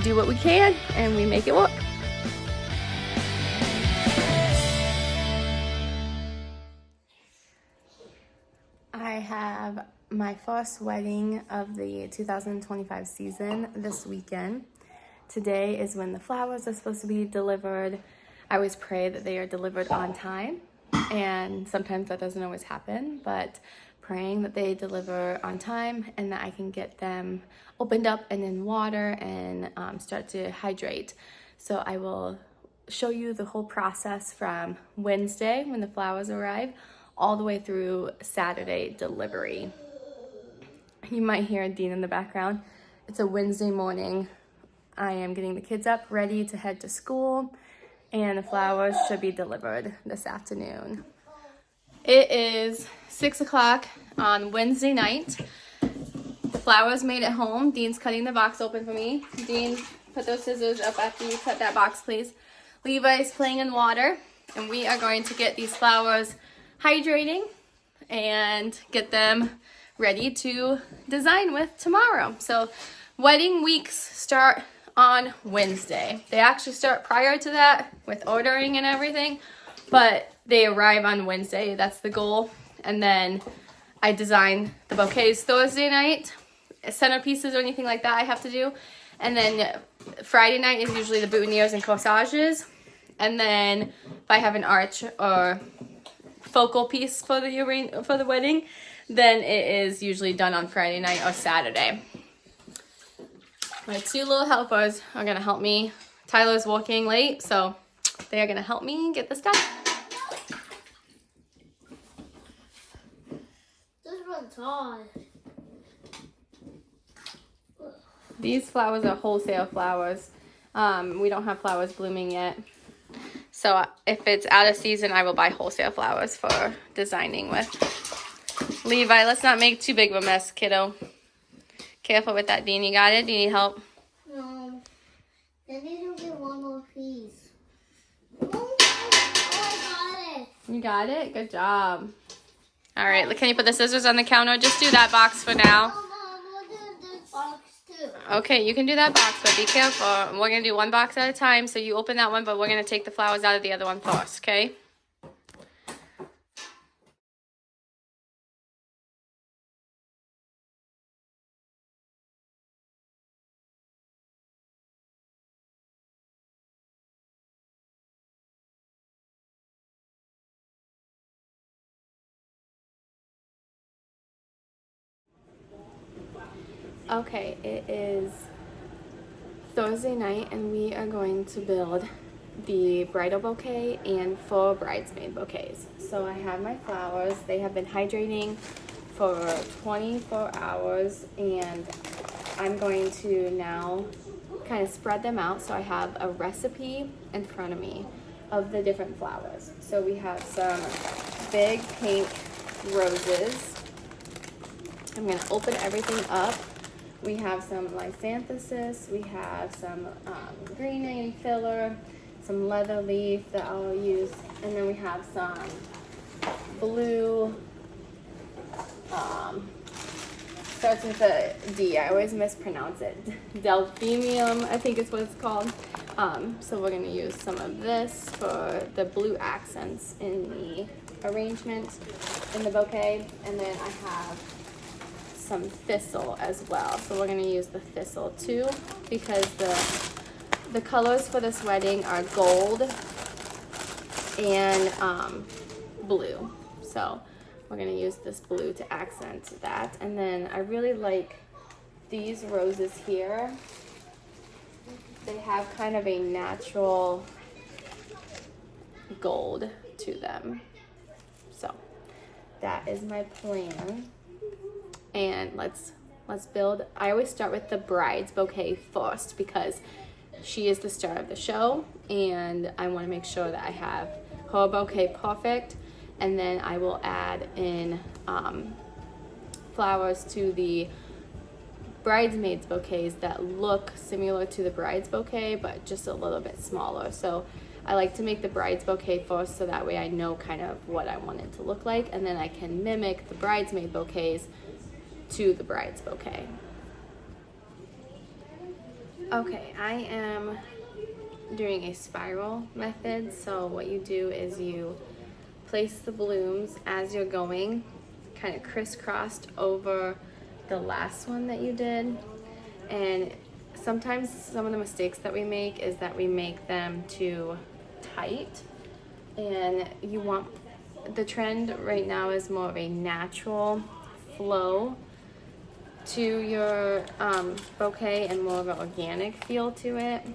do what we can and we make it work. I have my first wedding of the 2025 season this weekend. Today is when the flowers are supposed to be delivered. I always pray that they are delivered on time, and sometimes that doesn't always happen, but praying that they deliver on time and that I can get them opened up and in water and start to hydrate. So I will show you the whole process from Wednesday when the flowers arrive all the way through Saturday delivery. You might hear Dean in the background. It's a Wednesday morning. I am getting the kids up ready to head to school, and the flowers should be delivered this afternoon. It is 6 o'clock on Wednesday night. The flowers made it home. Dean's cutting the box open for me. Dean, put those scissors up after you cut that box, please. Levi's playing in water, and we are going to get these flowers hydrating and get them ready to design with tomorrow. So wedding weeks start on Wednesday. They actually start prior to that with ordering and everything, but they arrive on Wednesday. That's the goal. And then I design the bouquets Thursday night, centerpieces or anything like that I have to do. And then Friday night is usually the boutonnieres and corsages. And then if I have an arch or focal piece for the wedding, then it is usually done on Friday night or Saturday. My two little helpers are gonna help me. Tyler's working late, so they are gonna help me get this done. This one's hard. These flowers are wholesale flowers. We don't have flowers blooming yet. So if it's out of season, I will buy wholesale flowers for designing with. Levi, let's not make too big of a mess, kiddo. Careful with that, Dean. You got it? Do you need help? No. There needs to be one more piece. Oh, I got it. You got it? Good job. All right, can you put the scissors on the counter? Just do that box for now. We'll do this box too. Okay, you can do that box, but be careful. We're going to do one box at a time, so you open that one, but we're going to take the flowers out of the other one first, okay? Okay, it is Thursday night and we are going to build the bridal bouquet and 4 bridesmaid bouquets. So I have my flowers. They have been hydrating for 24 hours and I'm going to now kind of spread them out so I have a recipe in front of me of the different flowers. So we have some big pink roses. I'm going to open everything up. We have some lysanthesis, we have some greening filler, some leather leaf that I'll use, and then we have some blue, starts with a D, I always mispronounce it, delphinium, I think is what it's called. So we're going to use some of this for the blue accents in the arrangement in the bouquet, and then I have some thistle as well, so we're going to use the thistle too because the colors for this wedding are gold and blue, so we're going to use this blue to accent that. And then I really like these roses here. They have kind of a natural gold to them, so that is my plan. And let's build. I always start with the bride's bouquet first because she is the star of the show and I want to make sure that I have her bouquet perfect, and then I will add in flowers to the bridesmaids bouquets that look similar to the bride's bouquet but just a little bit smaller. So I like to make the bride's bouquet first so that way I know kind of what I want it to look like, and then I can mimic the bridesmaid bouquets to the bride's bouquet. Okay, I am doing a spiral method. So what you do is you place the blooms as you're going, kind of crisscrossed over the last one that you did. And sometimes some of the mistakes that we make is that we make them too tight. And you want, the trend right now is more of a natural flow to your bouquet and more of an organic feel to it.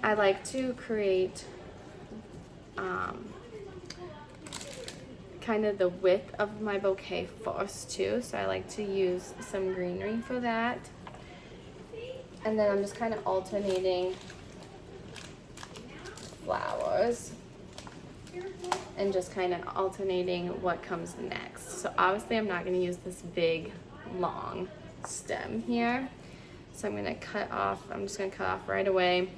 I like to create kind of the width of my bouquet first too, so I like to use some greenery for that. And then I'm just kind of alternating flowers and just kind of alternating what comes next. So obviously I'm not going to use this big long stem here, so I'm going to cut off, I'm just going to cut off right away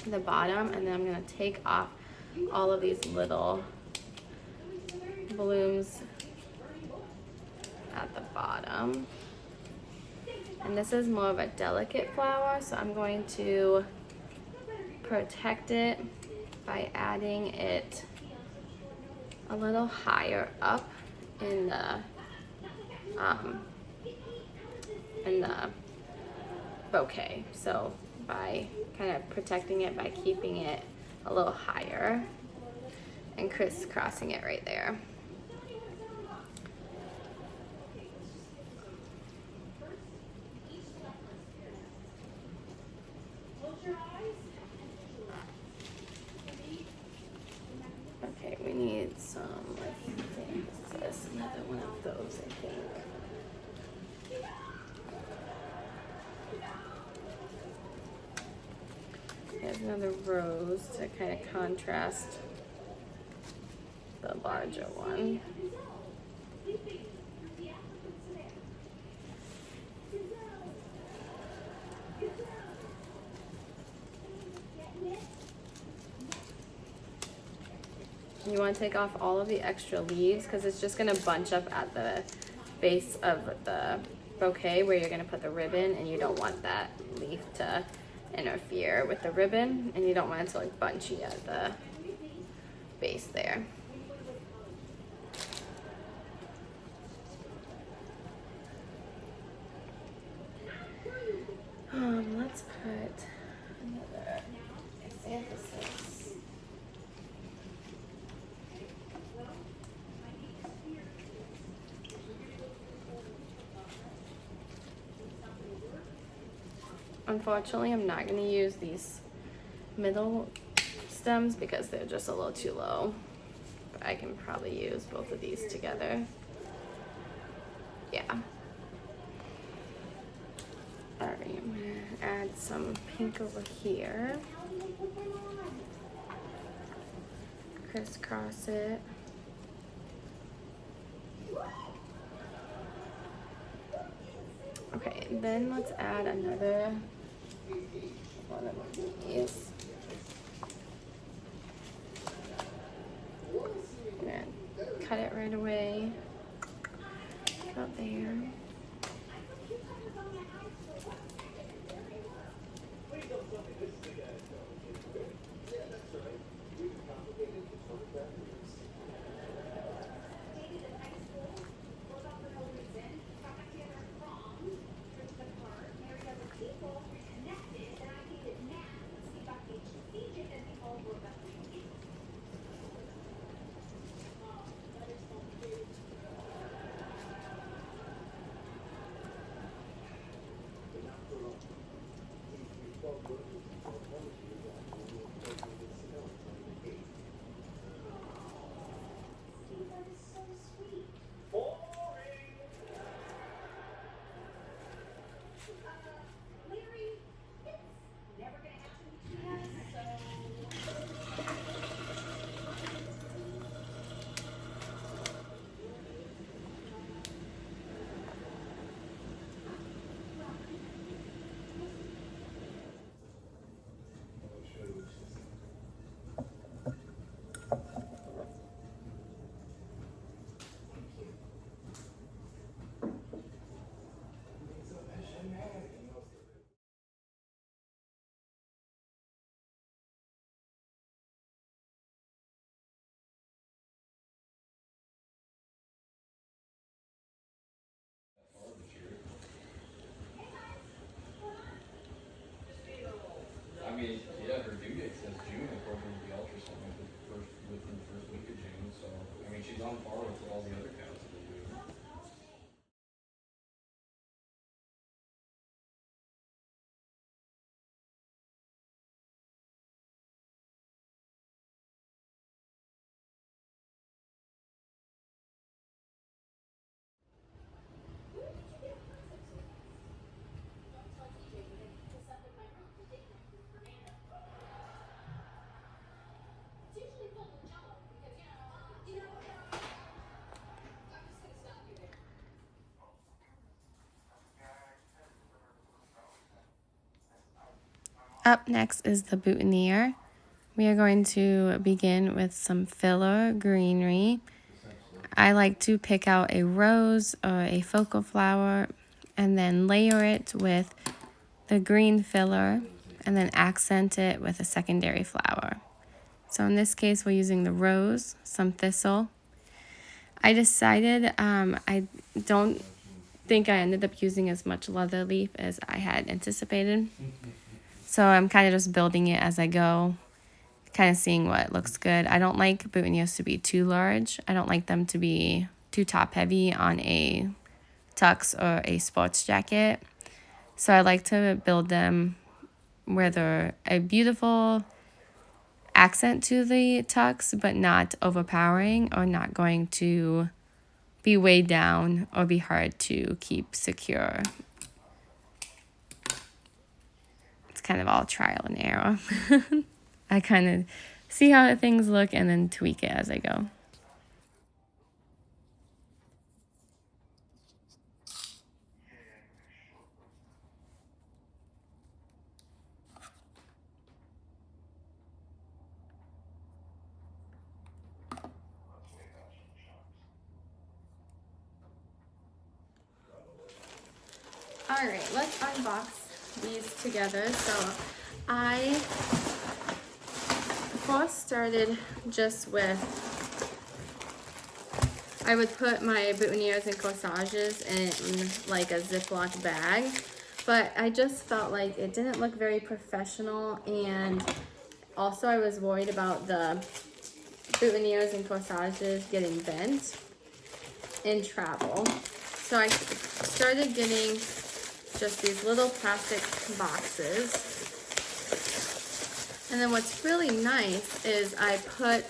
the bottom, and then I'm going to take off all of these little blooms at the bottom. And this is more of a delicate flower, so I'm going to protect it by adding it a little higher up in the bouquet. So by kind of protecting it by keeping it a little higher and crisscrossing it right there. Okay, we need some, I think this is another one of those, I think. There's another rose to kind of contrast the larger one. You want to take off all of the extra leaves because it's just going to bunch up at the base of the bouquet where you're going to put the ribbon, and you don't want that leaf to interfere with the ribbon, and you don't want it to look bunchy at the base there. Let's put another emphasis. Unfortunately, I'm not going to use these middle stems because they're just a little too low. But I can probably use both of these together. Yeah. Alright, I'm going to add some pink over here. Crisscross it. Okay, then let's add another one of these. I'm gonna cut it right away. About there. on par with what all the other cows have been doing. Up next is the boutonniere. We are going to begin with some filler greenery. I like to pick out a rose or a focal flower and then layer it with the green filler and then accent it with a secondary flower. So in this case, we're using the rose, some thistle. I decided I don't think I ended up using as much leather leaf as I had anticipated. So I'm kind of just building it as I go, kind of seeing what looks good. I don't like boutonnieres to be too large. I don't like them to be too top heavy on a tux or a sports jacket. So I like to build them where they're a beautiful accent to the tux, but not overpowering or not going to be weighed down or be hard to keep secure. It's kind of all trial and error. I kind of see how things look and then tweak it as I go. All right, let's unbox these together. So I first started just with, I would put my boutonnieres and corsages in like a Ziploc bag, but I just felt like it didn't look very professional, and also I was worried about the boutonnieres and corsages getting bent in travel. So I started getting just these little plastic boxes. And then what's really nice is I put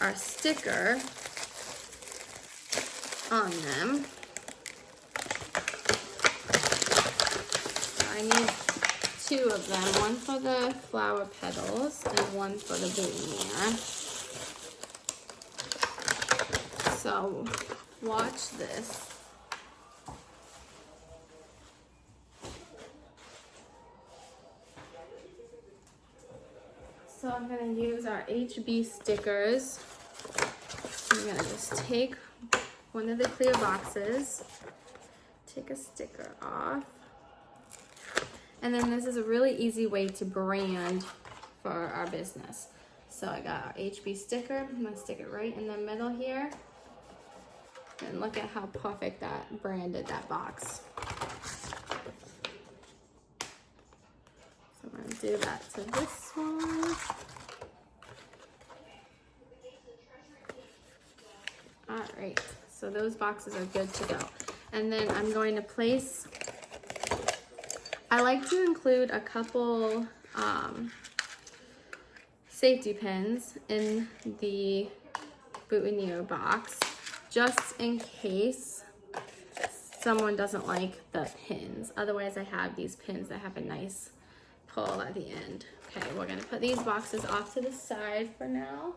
our sticker on them. I need two of them, one for the flower petals and one for the boutonniere. So watch this. So I'm gonna use our HB stickers. I'm gonna just take one of the clear boxes, take a sticker off. And then this is a really easy way to brand for our business. So I got our HB sticker. I'm gonna stick it right in the middle here. And look at how perfect that branded that box. So I'm gonna do that to this one. All right, so those boxes are good to go. And then I'm going to place, I like to include a couple safety pins in the boutonniere box, just in case someone doesn't like the pins. Otherwise I have these pins that have a nice pull at the end. Okay, we're gonna put these boxes off to the side for now.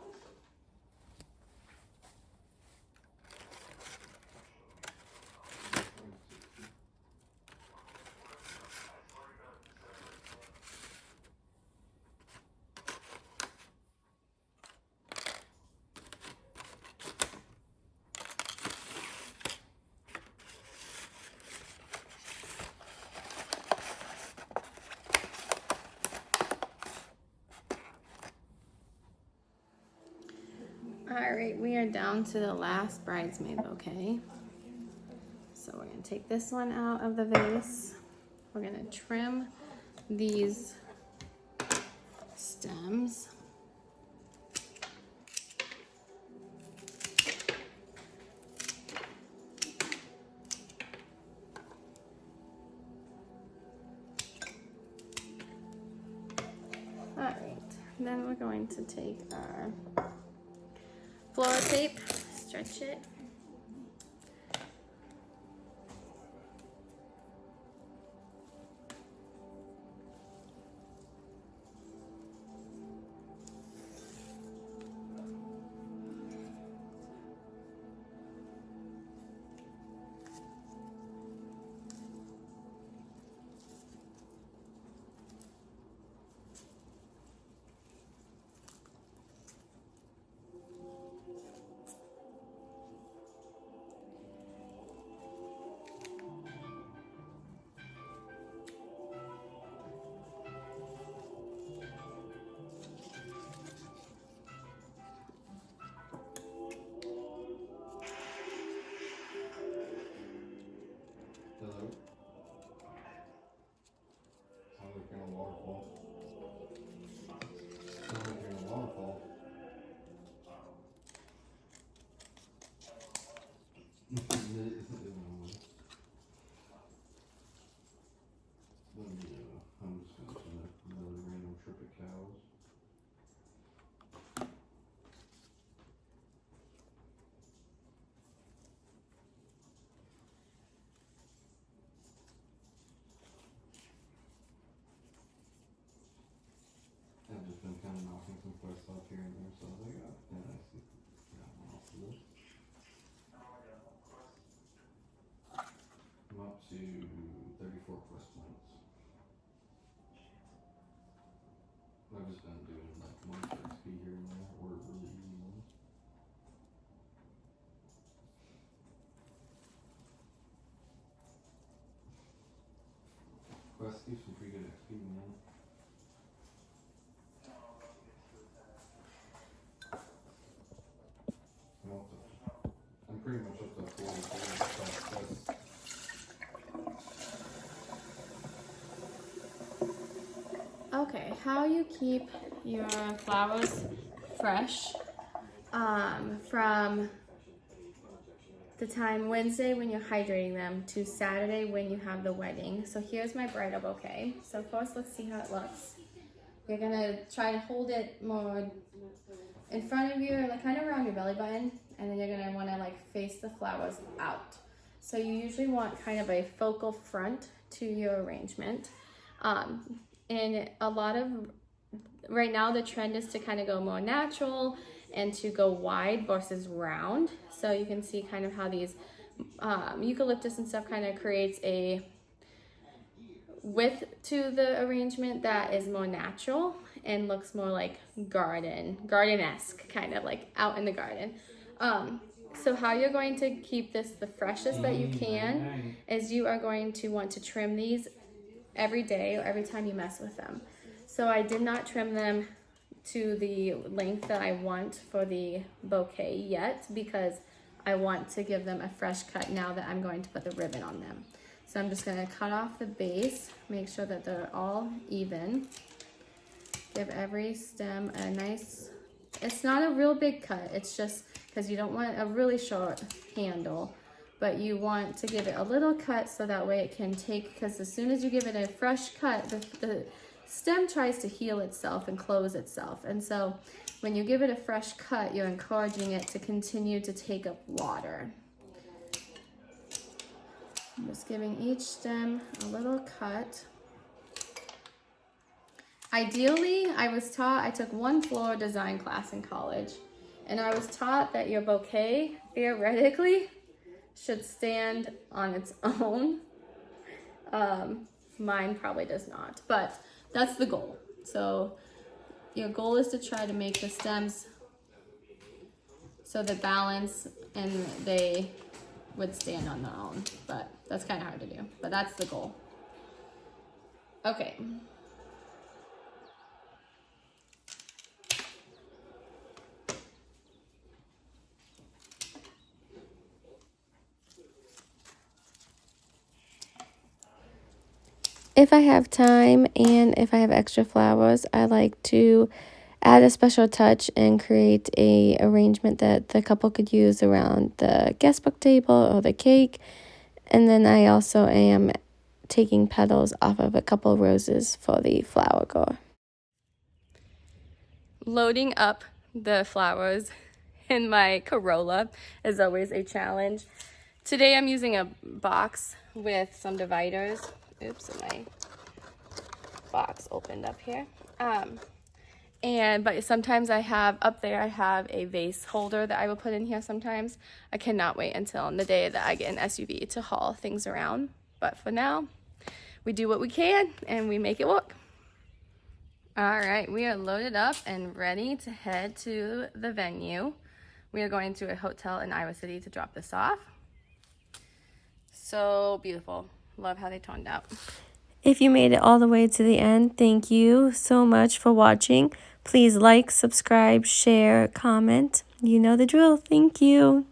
All right, we are down to the last bridesmaid bouquet. So we're gonna take this one out of the vase. We're gonna trim these stems. then we're going to take our floral tape, stretch it. Hello? Sounds like you're in a waterfall. Sounds like you're in a waterfall. I'm just gonna send another random trip of cows. I've just been kind of knocking some quests off here and there, so I was like, oh, yeah, I see. Got one off the list. I'm up to 34 quest points. I've just been doing like one for XP here and there, or really easy ones. Quests give some pretty good XP, man. I'm pretty much up to 44 quests. Okay, how you keep your flowers fresh from the time Wednesday when you're hydrating them to Saturday when you have the wedding. So here's my bridal bouquet. So first, let's see how it looks. You're gonna try to hold it more in front of you, like kind of around your belly button, and then you're gonna wanna like face the flowers out. So you usually want kind of a focal front to your arrangement. And a lot of, right now the trend is to kind of go more natural and to go wide versus round. So you can see kind of how these eucalyptus and stuff kind of creates a width to the arrangement that is more natural and looks more like garden-esque, kind of like out in the garden. So how you're going to keep this the freshest that you can is you are going to want to trim these every day or every time you mess with them. So I did not trim them to the length that I want for the bouquet yet because I want to give them a fresh cut now that I'm going to put the ribbon on them. So I'm just gonna cut off the base, make sure that they're all even. Give every stem a nice, it's not a real big cut, it's just because you don't want a really short handle, but you want to give it a little cut so that way it can take, because as soon as you give it a fresh cut, the stem tries to heal itself and close itself. And so when you give it a fresh cut, you're encouraging it to continue to take up water. I'm just giving each stem a little cut. Ideally, I took one floral design class in college, and I was taught that your bouquet, theoretically, should stand on its own. Mine probably does not, but that's the goal. So your goal is to try to make the stems so they balance and they would stand on their own, but that's kind of hard to do, but that's the goal. Okay. If I have time and if I have extra flowers, I like to add a special touch and create a arrangement that the couple could use around the guest book table or the cake. And then I also am taking petals off of a couple roses for the flower girl. Loading up the flowers in my Corolla is always a challenge. Today I'm using a box with some dividers. Oops, my box opened up here. But sometimes I have a vase holder that I will put in here sometimes. I cannot wait until the day that I get an SUV to haul things around. But for now, we do what we can and we make it work. All right, we are loaded up and ready to head to the venue. We are going to a hotel in Iowa City to drop this off. So beautiful. Love how they turned out. If you made it all the way to the end, thank you so much for watching. Please like, subscribe, share, comment. You know the drill. Thank you.